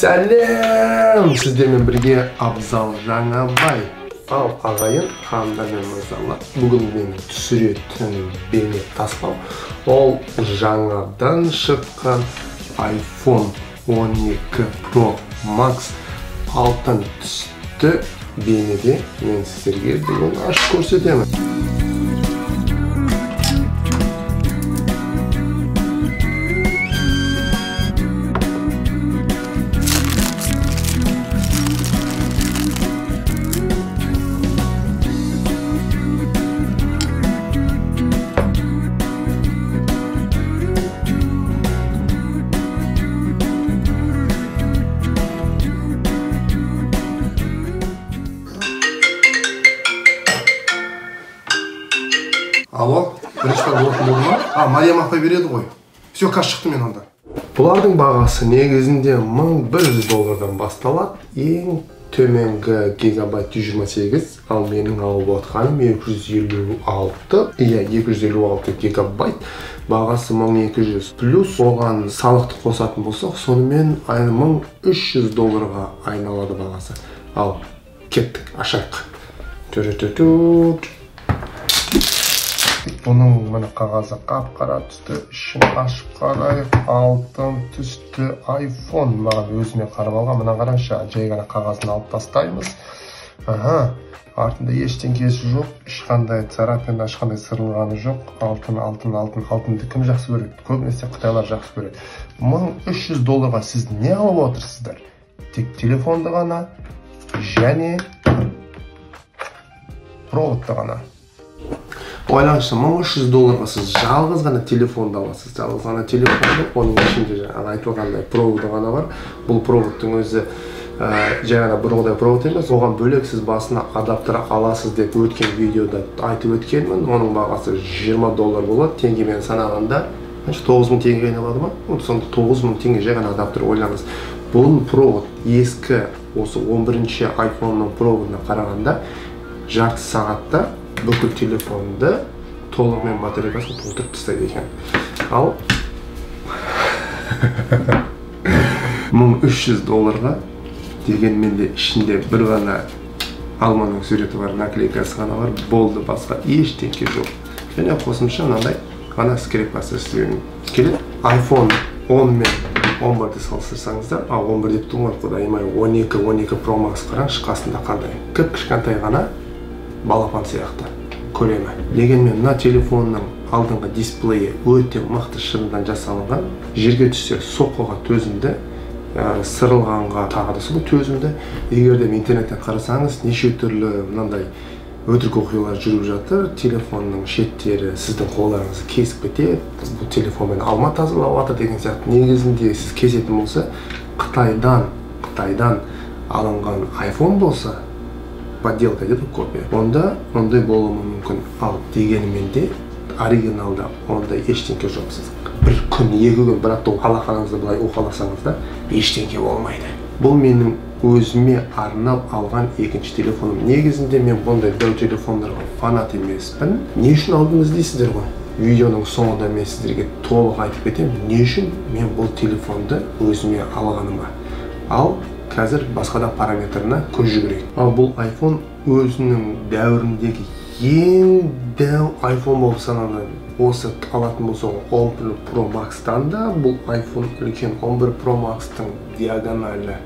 Сәлем! Сіздермен бірге Абзал Жаңабай. Ал ағайын, ханымдар мен мырзалар. Бүгін мен түсіретін бейне таспам. Ол жаңадан шыққан iPhone 12 Pro Max алтын түсті бейнеде мен сіздерге бүгін ашып көрсетемін. Алло, бірінші бар болатын болды ма? Мариям апай береді ғой. Все, қазір шықты мен онда. Бұлардың бағасы негізінде $1100 басталады. Ең төменгі гигабайт 128, ал менің алып отқаным 256. Иә, 256 гигабайт. Бағасы 1200. Плюс оған салықты қосатын болсақ, сонымен $1300 айналады бағасы. Ал кеттік, ашайық. Түрі-тү-түт. Бұның міне қағазы қап-қара түсті, ішін ашып қарайық. Алтын түсті iPhone. Маған өзіме қарап алған. Мына қараңызшы, жай ғана қағазын алып тастаймыз. Артында ештеңкесі жоқ, ешқандай царапина, ешқандай сырылғаны жоқ. Алтынды кім жақсы көреді? Көбінесе қытайлар жақсы көреді. $1300 сіз не алып отырсыздар? Тек телефонды ғана және проводты ғана. Ойлаңызшы, $1300 сіз жалғыз ғана телефонды аласыз. Жалғыз ғана телефонды, оның ішінде жаңағы айтылғандай проводы ғана бар. Бұл проводтың өзі жай ғана бұрғыдай провод емес. Оған бөлек сіз басына адаптер аласыз деп өткен видеода айтып өткенмін. Оның бағасы $20 болады. Теңгемен санағанда 9000 теңге айналады ма? Сонда 9000 теңге жай ғана адаптер. Ойлаңыз, бұл провод ескі осы 11-ші iPhone-ның проводына қарағанда жарты сағатта бүкіл телефонды толығымен батарейкасын толтырып тастайды екен. Ал $1300 дегенмен де ішінде бір ғана алманың суреті бар, наклейкасы ғана бар, болды, басқа ештеңке жоқ. Және қосымша мынандай ғана скрепкасы істеуін келеді. iPhone 10 мен 11-ді салыстырсаңыздар, 11 деп тұрмай, құдайым-ай, 12 Pro Max қараңызшы қасында қандай. Кішкентай ғана балапан сияқты көлемі. Дегенмен мына телефонның алдыңғы дисплейі өте мықты шырындан жасалынған. Жерге түссе соққыға төзімді, сырылғанға тағы да солай төзімді. Егер де интернеттен қарасаңыз, неше түрлі мынандай өтірік оқиғалар жүріп жатыр. Телефонның шеттері сіздің қолдарыңызды кесіп кетеді. Бұл телефонмен алма тазалап жатыр деген сияқты. Негізінде сіз кесетін болса, Қытайдан алынған iPhone болса, подделка дейді, копия. Онда ондай болуы мүмкін. Ал дегенімен де оригиналда ондай ештеңке жоқ. Сіз бір күн, екі күн, бір апта алақаныңызды былай уқаласаңыз да ештеңке болмайды. Бұл менің өзіме арнап алған екінші телефоным. Негізінде мен бұндай дәу телефондарға фанат емеспін. Не үшін алдыңыз дейсіздер ғой? Видеоның соңында мен сіздерге толық айтып кетемін. Не үшін мен бұл телефонды өзіме алғаныма. Ал қазір басқада параметрына көз жүгірейік. Ал бұл iPhone өзінің дәуіріндегі ең дәу iPhone болып саналады. Осы алатын болсақ 11 Pro Max-тан да бұл iPhone үлкен 11 Pro Max-тың диагоналі,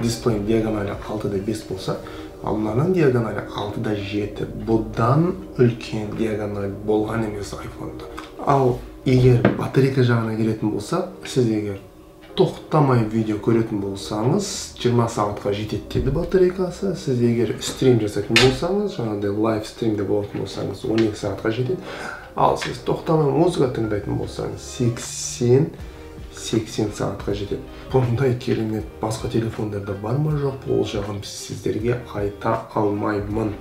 дисплейн диагоналі 6.5 болса, ал мынаның диагоналі 6.7. Бұдан үлкен диагональ болған емес iPhone-да. Ал егер батарейка жағына келетін болса, сіз егер тоқтамай видео көретін болсаңыз, 20 сағатқа жетеді деді батарейкасы. Сіз егер стрим жасайтын болсаңыз, жаңағыдай лайв стримде болатын болсаңыз, 12 сағатқа жетеді. Ал сіз тоқтамай музыка тыңдайтын болсаңыз, 80 сағатқа жетеді. Бұндай керемет басқа телефондарда бар ма жоқ, ол жағын сіздерге айта алмаймын.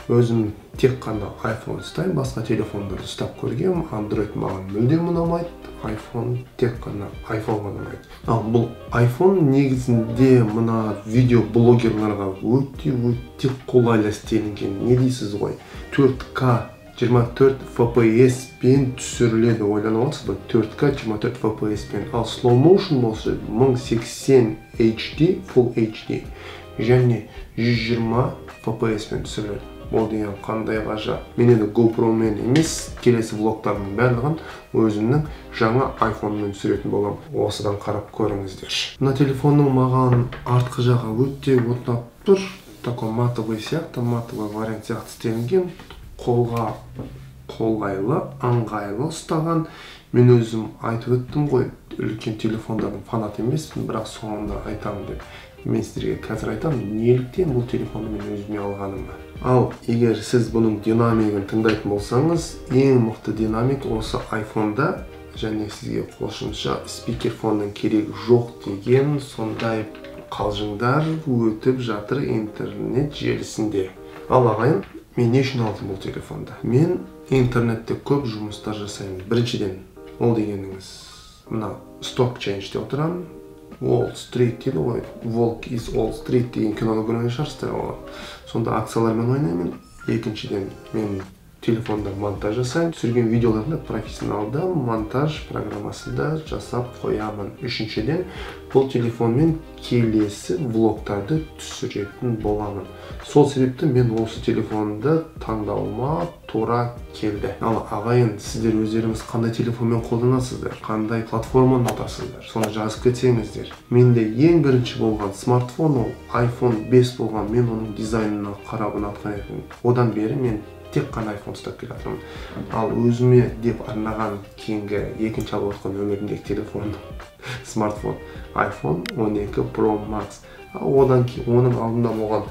Өзім тек қана iPhone ұстаймын, басқа телефондарды ұстап көргем. Android маған мүлдем ұнамайды, iPhone тек қана iPhone ұнамайды. Ал бұл iPhone негізінде мына видеоблогерларға өте қолайлы істелінген. Не дейсіз ғой? 4K 24 FPS пен түсіріледі. Ойланып отырсыз ба? 4К 24 FPS пен. Ал slow motion болса 1080 HD, Full HD және 120 FPS пен түсіріледі. Ол деген қандай ғажап. Мен енді GoPro мен емес, келесі влогтардың барлығын өзімнің жаңа iPhone-мен түсіретін болам. Осыдан қарап көріңіздер. Мына телефонның маған артқы жағы өте ұнап тұр. Такой матовый сияқты, матовый вариант сияқты істелінген. Қолға қолайлы, ыңғайлы ұстаған. Мен өзім айтып өттім ғой, үлкен телефондардың фанат емеспін, бірақ соңында айтамын деп. Мен сіздерге қазір айтамын, неліктен бұл телефонды мен өзіме алғаным. Ал егер сіз бұның динамигін тыңдайтын болсаңыз, ең мықты динамик осы iPhone-да, және сізге қосымша спикерфонның керегі жоқ деген сондай қалжыңдар өтіп жатыр интернет желісінде. Ал ағайын, мен не үшін алдым бұл телефонды? Мен интернетте көп жұмыстар жасаймын. Біріншіден, ол дегеніңіз, мына Stock Change деп отырамын. Wall Street дейді ғой. Walk is Wall Street деген киноны көрген шығарсыздар ғой. Сонда акциялармен ойнаймын. Екіншіден, мен телефонда монтаж жасаймын. Түсірген видеоларда профессионалда монтаж программасында жасап қоямын. Үшіншіден, бұл телефонмен келесі влогтарды түсіретін боламын. Сол себепті мен осы телефонды таңдауыма тура келді. Ал ағайын, сіздер өздеріңіз қандай телефонмен қолданасыздар, қандай платформаны ұнатасыздар, соны жазып кетсеңіздер. Менде ең бірінші болған смартфон ол iPhone 5 болған. Мен оның дизайнына қарап ұнатқан едім. Одан бері мен тек қана iPhone ұстап келе жатырмын. Ал өзіме деп арнаған кейінгі екінші алып отқан өмірімдегі телефон смартфон iPhone 12 Pro Max. Одан кейін оның алдында болған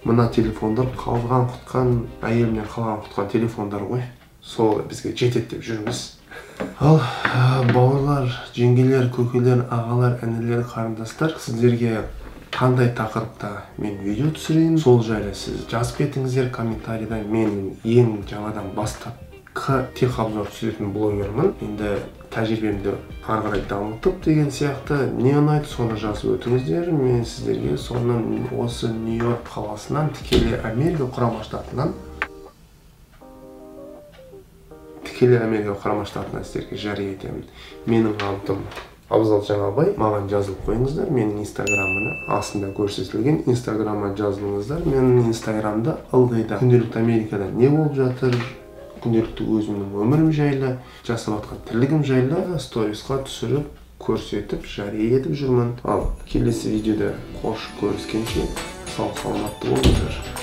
мына телефондар қалған құтқан, әйелімнен қалған құтқан телефондар ғой. Сол бізге жетеді деп жүрміз. Ал бауырлар, жеңгелер, көкелер, ағалар, інілер, қарындастар, сіздерге қандай тақырыпта мен видео түсірейін, сол жайлы сіз жазып кетіңіздер комментарийда. Мен ең жаңадан бастап техобзор түсіретін блогермін. Енді тәжірибемді ары қарай дамытып деген сияқты не ұнайды, соны жазып өтіңіздер. Мен сіздерге соның осы Нью-Йорк қаласынан, тікелей Америка құрама штатынан сіздерге жария етемін. Менің атым Абзал Жаңабай. Маған жазылып қойыңыздар. Менің инстаграмыны астында көрсетілген. Инстаграмға жазылыңыздар. Менің инстаграмда ылғи да күнделікті Америкада не болып жатыр, күнделікті өзімнің өмірім жайлы, жасап жатқан тірлігім жайлы сторисқа түсіріп, көрсетіп, жария етіп жүрмін. Ал келесі видеода қош көріскенше сау саламатты болыңыздар.